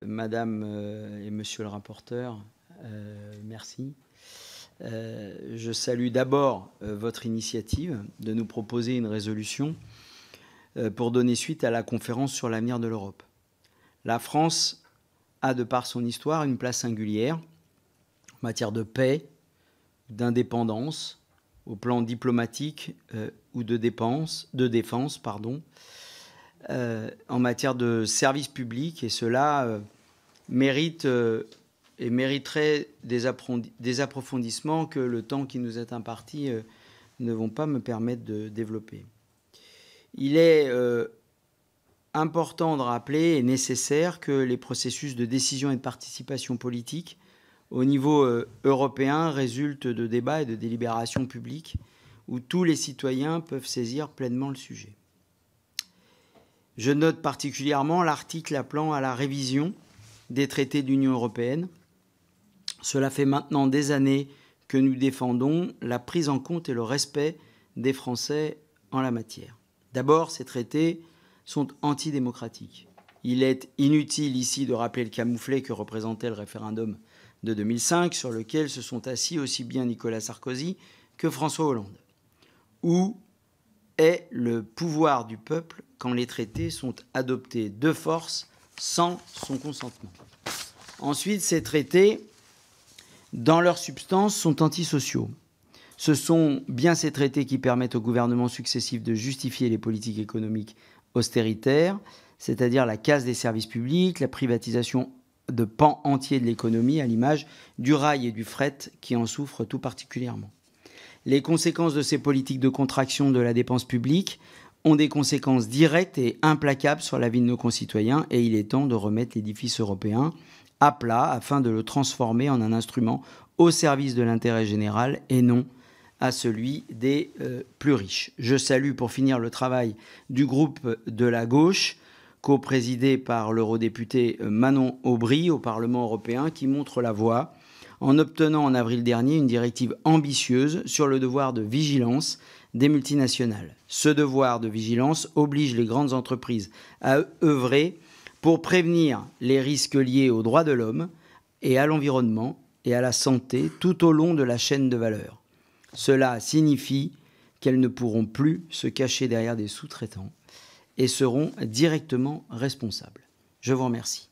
Madame et Monsieur le rapporteur, merci. Je salue d'abord votre initiative de nous proposer une résolution pour donner suite à la conférence sur l'avenir de l'Europe. La France a, de par son histoire, une place singulière en matière de paix, d'indépendance, au plan diplomatique ou de défense, en matière de services publics, et cela mérite et mériterait des approfondissements que le temps qui nous est imparti ne vont pas me permettre de développer. Il est important de rappeler et nécessaire que les processus de décision et de participation politique au niveau européen résultent de débats et de délibérations publiques où tous les citoyens peuvent saisir pleinement le sujet. Je note particulièrement l'article appelant à la révision des traités de l'Union européenne. Cela fait maintenant des années que nous défendons la prise en compte et le respect des Français en la matière. D'abord, ces traités sont antidémocratiques. Il est inutile ici de rappeler le camouflet que représentait le référendum de 2005, sur lequel se sont assis aussi bien Nicolas Sarkozy que François Hollande. Où est le pouvoir du peuple quand les traités sont adoptés de force sans son consentement? Ensuite, ces traités, dans leur substance, sont antisociaux. Ce sont bien ces traités qui permettent aux gouvernements successifs de justifier les politiques économiques austéritaires, c'est-à-dire la casse des services publics, la privatisation de pans entiers de l'économie, à l'image du rail et du fret qui en souffrent tout particulièrement. Les conséquences de ces politiques de contraction de la dépense publique ont des conséquences directes et implacables sur la vie de nos concitoyens, et il est temps de remettre l'édifice européen à plat afin de le transformer en un instrument au service de l'intérêt général et non à celui des plus riches. Je salue pour finir le travail du groupe de la gauche, co-présidé par l'eurodéputé Manon Aubry au Parlement européen, qui montre la voie en obtenant en avril dernier une directive ambitieuse sur le devoir de vigilance des multinationales. Ce devoir de vigilance oblige les grandes entreprises à œuvrer pour prévenir les risques liés aux droits de l'homme et à l'environnement et à la santé tout au long de la chaîne de valeur. Cela signifie qu'elles ne pourront plus se cacher derrière des sous-traitants et seront directement responsables. Je vous remercie.